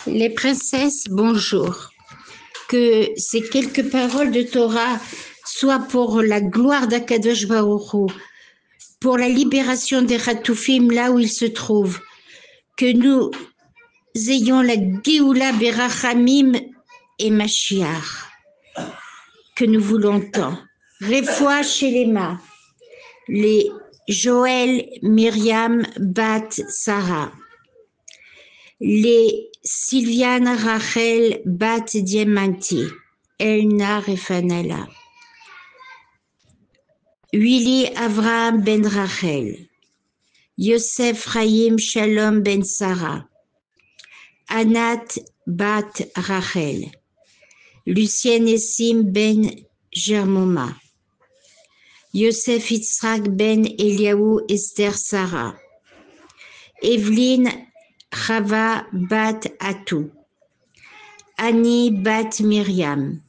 Les princesses, bonjour. Que ces quelques paroles de Torah soient pour la gloire d'Akadosh Baruch Hu, pour la libération des Ratoufim là où ils se trouvent. Que nous ayons la Géoula Berachamim et Mashiach, que nous voulons tant. Refoua Shelema, les Joël, Myriam, Bat, Sarah. Les Sylviane, Rachel, Bat, Diamanti, Elna, Refanala. Willy, Avraham, Ben Rachel. Yosef, Chaim, Shalom, Ben Sarah. Anat, Bat, Rachel. Lucien, Essim, Ben Germoma. Yosef, Yitzhak, Ben Eliaou, Esther, Sarah. Evelyne, Chava, Bat, Atou. Annie, Bat, Myriam.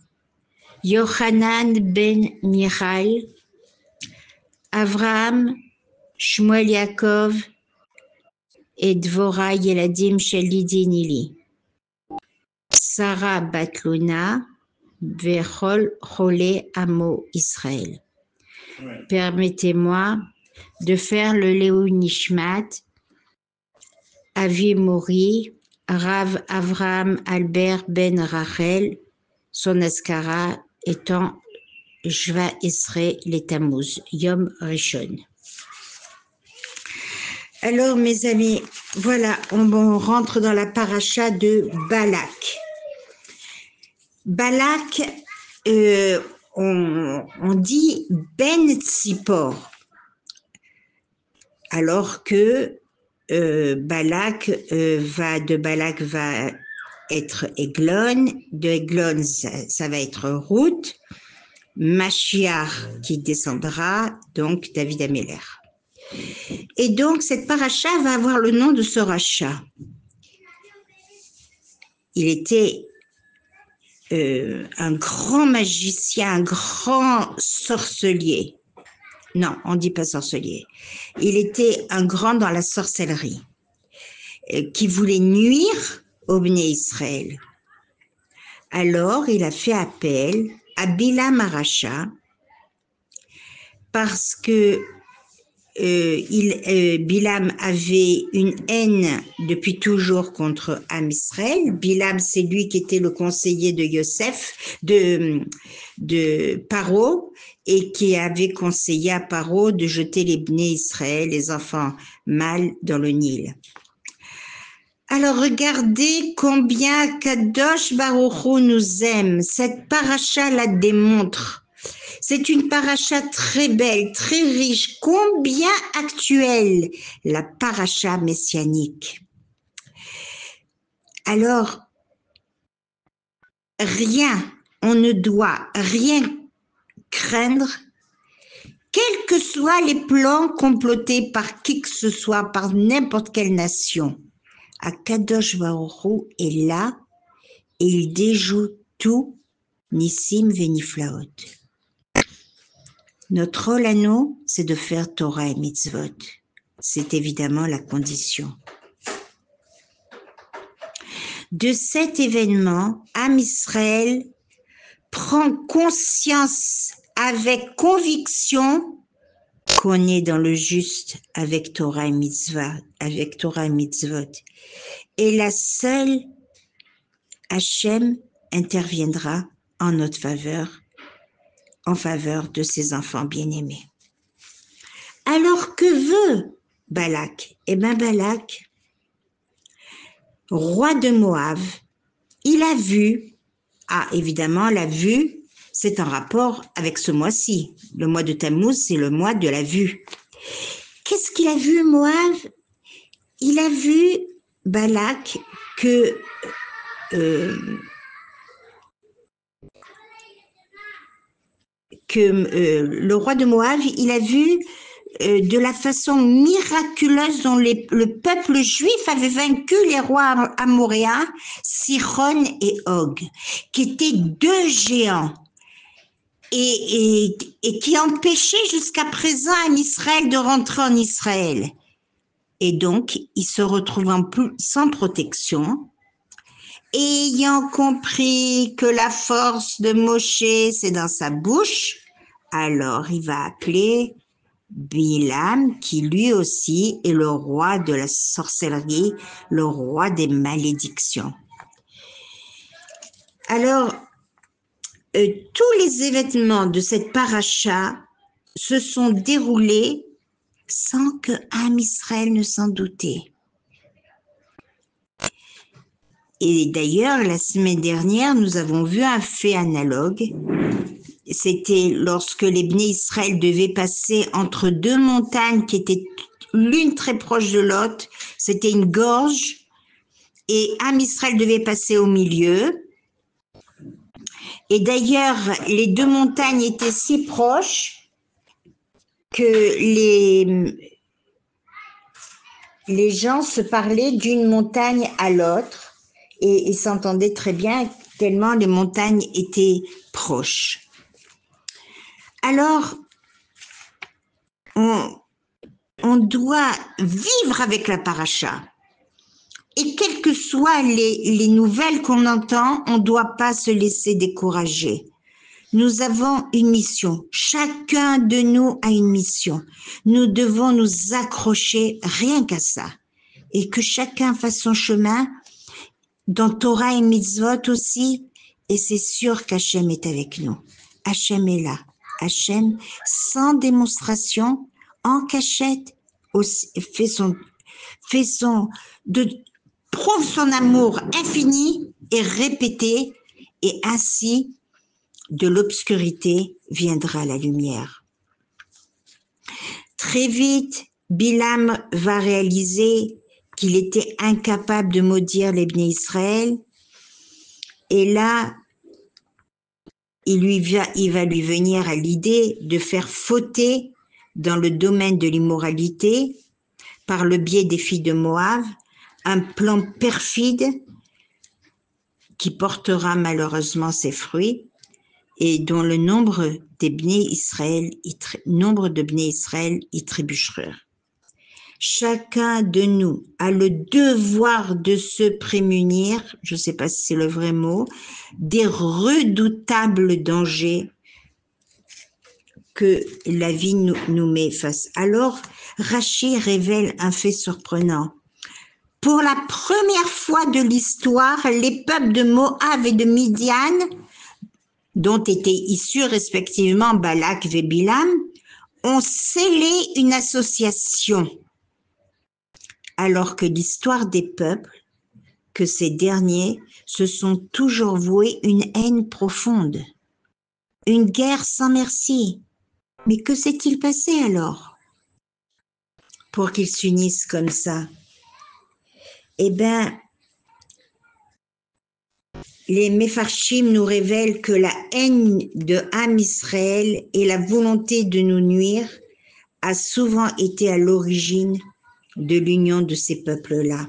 Yochanan, Ben Michal. Avraham, Shmuel Yaakov et Dvorah Yeladim Shelidi Nili. Sarah Bat Luna, Vechol Chole Amo Israël. Permettez-moi de faire le Léou Nishmat, Avi Mori, Rav Avraham Albert Ben Rachel, son askara étant Jva Esrei les Tammuz, Yom Rishon. Alors mes amis, voilà, on rentre dans la paracha de Balak. Balak, on dit Ben Tzipor, alors que Balak va être Eglon, de Eglon ça va être Ruth, Mashiach qui descendra, donc David Améler. Et donc cette paracha va avoir le nom de ce rachat. Il était un grand magicien, un grand sorcelier. Non, on ne dit pas sorcelier. Il était un grand dans la sorcellerie, qui voulait nuire au Bnei Israël. Alors, il a fait appel à Bilam Aracha parce que Bilam avait une haine depuis toujours contre Am Israël. Bilam, c'est lui qui était le conseiller de Yosef, de Paro, et qui avait conseillé à Paro de jeter les Bnei Israël, les enfants mâles, dans le Nil. Alors regardez combien Kadosh Baruch Hu nous aime. Cette paracha la démontre. C'est une paracha très belle, très riche, combien actuelle, la paracha messianique. Alors, on ne doit rien craindre, quels que soient les plans complotés par qui que ce soit, par n'importe quelle nation. Akadosh Baruch Hu est là et il déjoue tout, Nissim Veniflaot. Notre rôle à nous, c'est de faire Torah et Mitzvot. C'est évidemment la condition. De cet événement, Am Israël prend conscience avec conviction qu'on est dans le juste avec Torah et Mitzvah, avec Torah et Mitzvot. Et la seule Hachem interviendra en notre faveur, en faveur de ses enfants bien-aimés. Alors que veut Balak? Eh bien Balak, roi de Moab, il a vu, évidemment la vue, c'est en rapport avec ce mois-ci. Le mois de Tammuz, c'est le mois de la vue. Qu'est-ce qu'il a vu Moab? Il a vu Balak que le roi de Moab, il a vu de la façon miraculeuse dont le peuple juif avait vaincu les rois amoréens, Sihon et Og, qui étaient deux géants et qui empêchaient jusqu'à présent un Israël de rentrer en Israël. Et donc, il se retrouve sans protection. ayant compris que la force de Moshe, c'est dans sa bouche, alors il va appeler Bilam, qui lui aussi est le roi de la sorcellerie, le roi des malédictions. Alors, tous les événements de cette paracha se sont déroulés sans que Am Israël ne s'en doutait. Et d'ailleurs, la semaine dernière, nous avons vu un fait analogue. C'était lorsque les Bnei Israël devaient passer entre deux montagnes qui étaient l'une très proche de l'autre. C'était une gorge et Am Israël devait passer au milieu. Et d'ailleurs, les deux montagnes étaient si proches que les gens se parlaient d'une montagne à l'autre et ils s'entendaient très bien tellement les montagnes étaient proches. Alors, on doit vivre avec la paracha. Et quelles que soient les nouvelles qu'on entend, on ne doit pas se laisser décourager. Nous avons une mission. Chacun de nous a une mission. Nous devons nous accrocher rien qu'à ça. Et que chacun fasse son chemin dans Torah et Mitzvot aussi. Et c'est sûr qu'Hachem est avec nous. Hachem est là. Hachem, sans démonstration, en cachette, aussi, prouve son amour infini et répété, et ainsi, de l'obscurité viendra la lumière. Très vite, Bilam va réaliser qu'il était incapable de maudire les Bnei Israël, et là, il va lui venir à l'idée de faire fauter dans le domaine de l'immoralité, par le biais des filles de Moab, un plan perfide qui portera malheureusement ses fruits et dont le nombre de Bnei Israël y trébucheront. Chacun de nous a le devoir de se prémunir, je ne sais pas si c'est le vrai mot, des redoutables dangers que la vie nous met face. Alors, Rachi révèle un fait surprenant. Pour la première fois de l'histoire, les peuples de Moab et de Midian, dont étaient issus respectivement Balak et Bilam, ont scellé une association, alors que l'histoire des peuples, que ces derniers se sont toujours voués une haine profonde, une guerre sans merci. Mais que s'est-il passé alors pour qu'ils s'unissent comme ça? Eh bien, les Mefarshim nous révèlent que la haine de Am Israël et la volonté de nous nuire a souvent été à l'origine de l'union de ces peuples-là.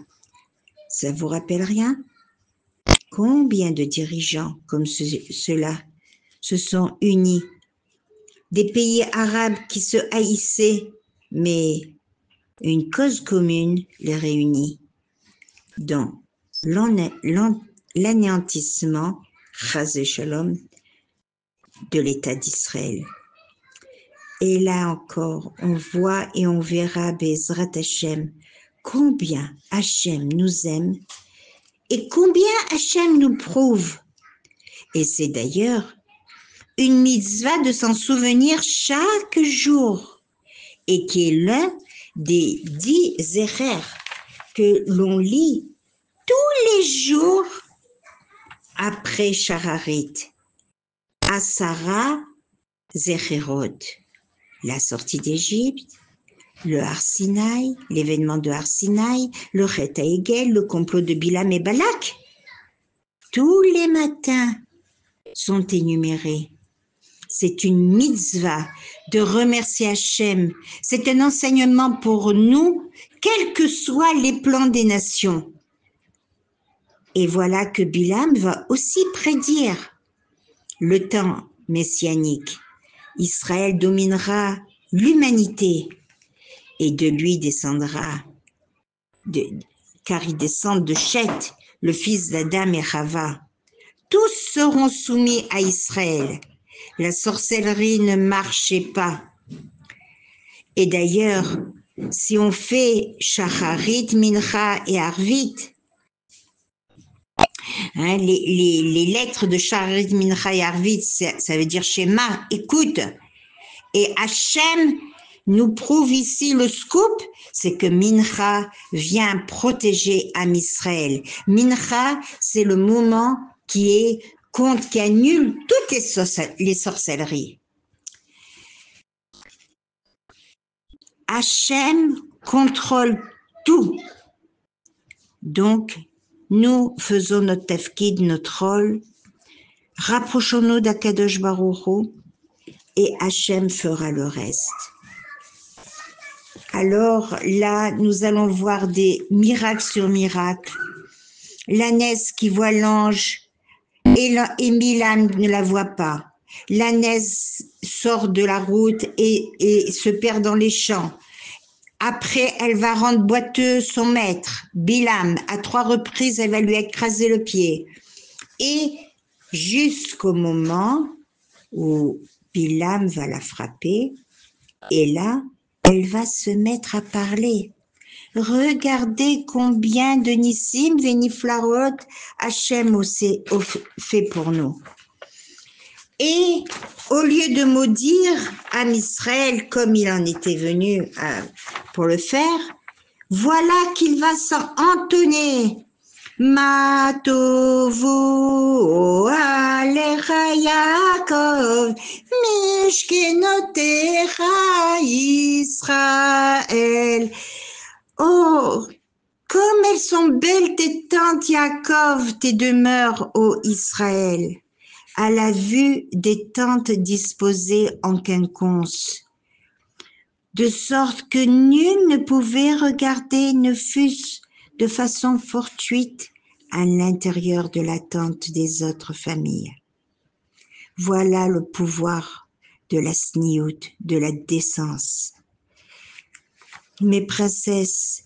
Ça vous rappelle rien? Combien de dirigeants comme ceux-là se sont unis? Des pays arabes qui se haïssaient, mais une cause commune les réunit dans l'anéantissement, chas shalom, de l'État d'Israël. Et là encore, on voit et on verra, Bezrat Hashem, combien Hashem nous aime et combien Hashem nous prouve. Et c'est d'ailleurs une mitzvah de s'en souvenir chaque jour et qui est l'un des 10 zécher que l'on lit tous les jours après Shararit. Asara Zecherot, la sortie d'Égypte, le Har Sinaï, l'événement de Har Sinaï, le Chet HaEgel, le complot de Bilam et Balak. Tous les matins sont énumérés. C'est une mitzvah de remercier Hachem. C'est un enseignement pour nous, quels que soient les plans des nations. Et voilà que Bilam va aussi prédire le temps messianique. Israël dominera l'humanité et de lui descendra, car il descend de Chet, le fils d'Adam et Chava. Tous seront soumis à Israël. La sorcellerie ne marchait pas. Et d'ailleurs, si on fait Shacharit, Mincha et Arvit, hein, les lettres de Shacharit, Mincha et Arvit, ça veut dire Shema, écoute. Et Hachem nous prouve ici le scoop, c'est que Mincha vient protéger Am Israël. Mincha, c'est le moment qui annule toutes les sorcelleries. Hachem contrôle tout. Donc, nous faisons notre tafkid, notre rôle. Rapprochons-nous d'Akadosh Baruch Hu et Hachem fera le reste. Alors là, nous allons voir des miracles sur miracles. L'ânesse qui voit l'ange et Milam ne la voit pas. L'ânesse sort de la route et se perd dans les champs. Après, elle va rendre boiteux son maître, Bilam. À 3 reprises, elle va lui écraser le pied. Et jusqu'au moment où Bilam va la frapper, et là, elle va se mettre à parler. Regardez combien de Nissim, Véniflarot, Hachem fait pour nous. Et au lieu de maudire Am Israël comme il en était venu pour le faire, voilà qu'il va s'en entonner. Ma tovu alecha Yaakov, mishkenotecha Israël. Oh, comme elles sont belles tes tentes Yaakov, tes demeures, ô Israël, à la vue des tentes disposées en quinconce, de sorte que nul ne pouvait regarder, ne fût-ce de façon fortuite, à l'intérieur de la tente des autres familles. Voilà le pouvoir de la sniout, de la décence. Mes princesses,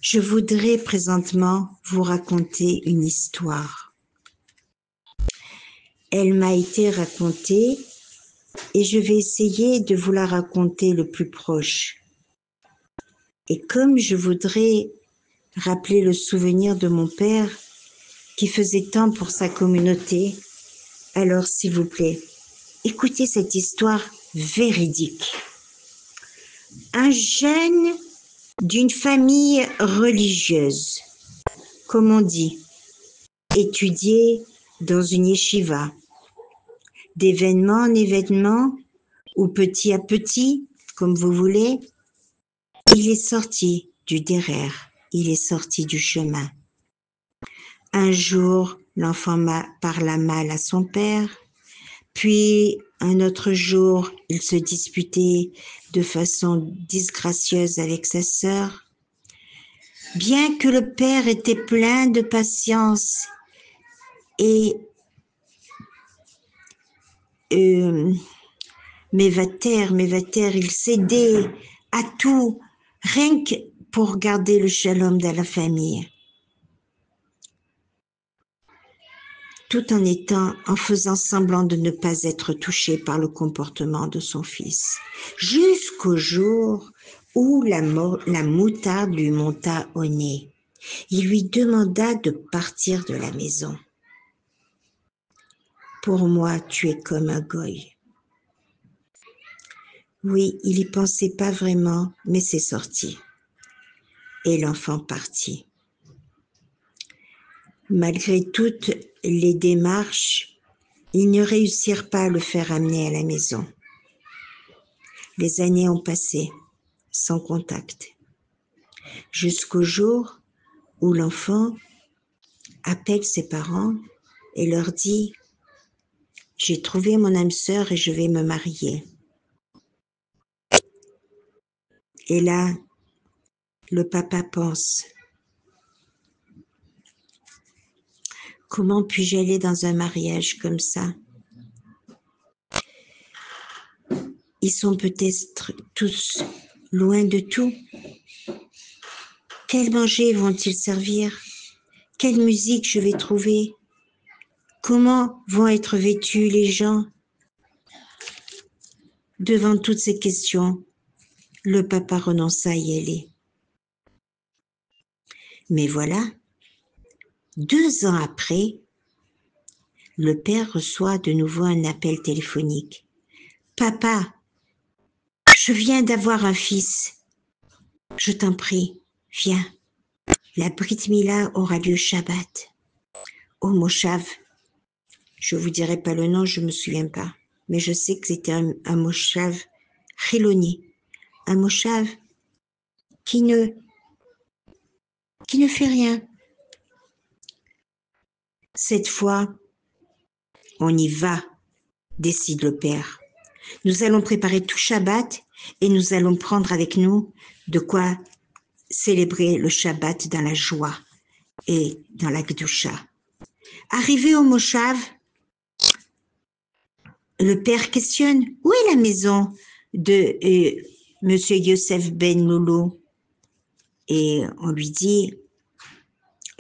je voudrais présentement vous raconter une histoire. Elle m'a été racontée et je vais essayer de vous la raconter le plus proche. Et comme je voudrais rappeler le souvenir de mon père qui faisait tant pour sa communauté, alors s'il vous plaît, écoutez cette histoire véridique. Un jeune d'une famille religieuse, comme on dit, étudiait dans une yeshiva, d'événement en événement, ou petit à petit, comme vous voulez, il est sorti du derrière, il est sorti du chemin. Un jour, l'enfant parla mal à son père, puis un autre jour, il se disputait de façon disgracieuse avec sa sœur. Bien que le père était plein de patience et Mévater, il cédait à tout, rien que pour garder le shalom de la famille. Tout en faisant semblant de ne pas être touché par le comportement de son fils. Jusqu'au jour où la moutarde lui monta au nez. Il lui demanda de partir de la maison. Pour moi, tu es comme un goy. Oui, il y pensait pas vraiment, mais c'est sorti. Et l'enfant partit. Malgré toutes les démarches, ils ne réussirent pas à le faire amener à la maison. Les années ont passé, sans contact, jusqu'au jour où l'enfant appelle ses parents et leur dit « J'ai trouvé mon âme sœur et je vais me marier. » Et là, le papa pense « Comment puis-je aller dans un mariage comme ça ?» Ils sont peut-être tous loin de tout. Quel manger vont-ils servir? Quelle musique je vais trouver? Comment vont être vêtus les gens? Devant toutes ces questions, le papa renonça à y aller. Mais voilà, 2 ans après, le père reçoit de nouveau un appel téléphonique. Papa, je viens d'avoir un fils. Je t'en prie, viens. La Brit Mila aura lieu Shabbat, au Moshav. Je vous dirai pas le nom, je me souviens pas. Mais je sais que c'était un Moshav Chiloni. Un Moshav qui ne fait rien. Cette fois, on y va, décide le père. Nous allons préparer tout Shabbat et nous allons prendre avec nous de quoi célébrer le Shabbat dans la joie et dans la Kedusha. Arrivé au Moshav, le père questionne, où est la maison de Monsieur Yosef Ben Loulou? Et on lui dit,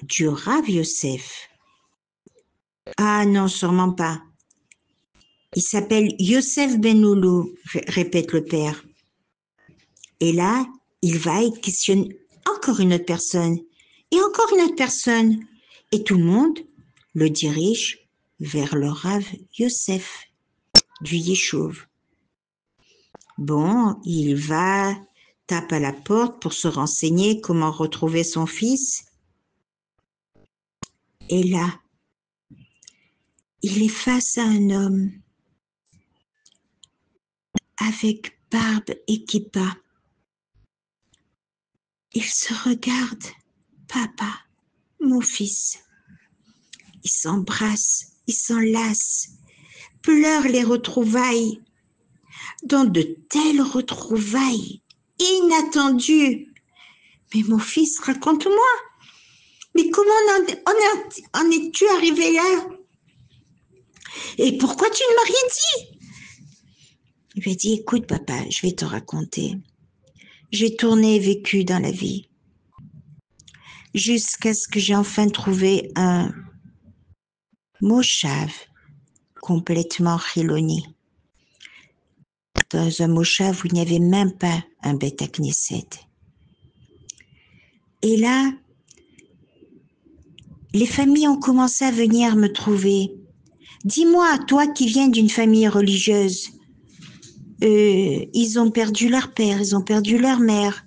du Rav Yosef. Ah non, sûrement pas. Il s'appelle Yosef Ben Loulou, répète le père. Et là, il va et questionne encore une autre personne, et encore une autre personne. Et tout le monde le dirige vers le Rav Yosef du Yeshuv. Bon, il va, tape à la porte pour se renseigner comment retrouver son fils. Et là, il est face à un homme avec barbe et kippa. Il se regarde, papa, mon fils. Ils s'embrassent, ils s'enlacent, pleurent les retrouvailles. Dans de telles retrouvailles inattendues. Mais mon fils, raconte-moi, mais comment en es-tu arrivé là? Et pourquoi tu ne m'as rien dit? Il lui a dit, écoute papa, je vais te raconter. J'ai tourné et vécu dans la vie jusqu'à ce que j'ai enfin trouvé un moshav complètement chiloni. Dans un moshav où il n'y avait même pas un Beth Knesset. Et là, les familles ont commencé à venir me trouver. Dis-moi, toi qui viens d'une famille religieuse, ils ont perdu leur père, ils ont perdu leur mère.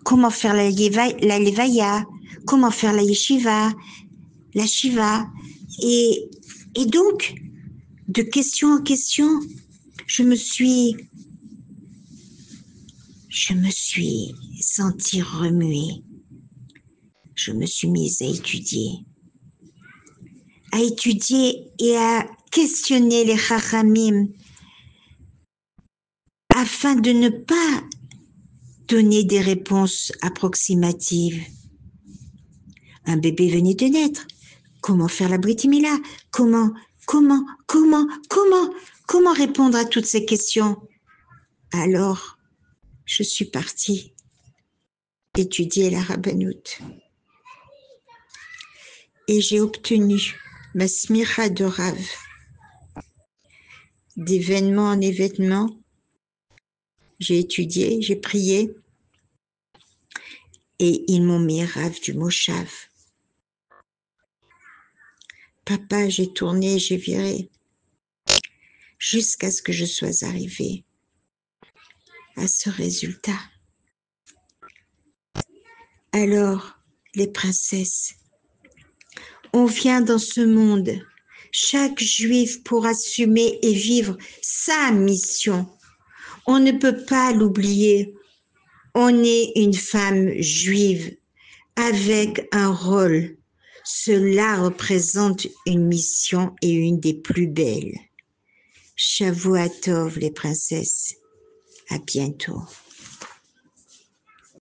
Comment faire la levaya? Comment faire la yeshiva? La shiva? Et donc, de question en question, je me suis sentie remuée. Je me suis mise à étudier et à questionner les chachamim afin de ne pas donner des réponses approximatives. Un bébé venait de naître. Comment faire la Brit Mila? Comment répondre à toutes ces questions? Alors, je suis partie étudier la rabbanout. Et j'ai obtenu ma smira de Rav. D'événement en événement, j'ai étudié, j'ai prié, et ils m'ont mis Rav du Moshav. Papa, j'ai tourné, j'ai viré, jusqu'à ce que je sois arrivée à ce résultat. Alors, les princesses, on vient dans ce monde, chaque juif pour assumer et vivre sa mission. On ne peut pas l'oublier. On est une femme juive avec un rôle. Cela représente une mission et une des plus belles. Shavua Tov, les princesses. À bientôt.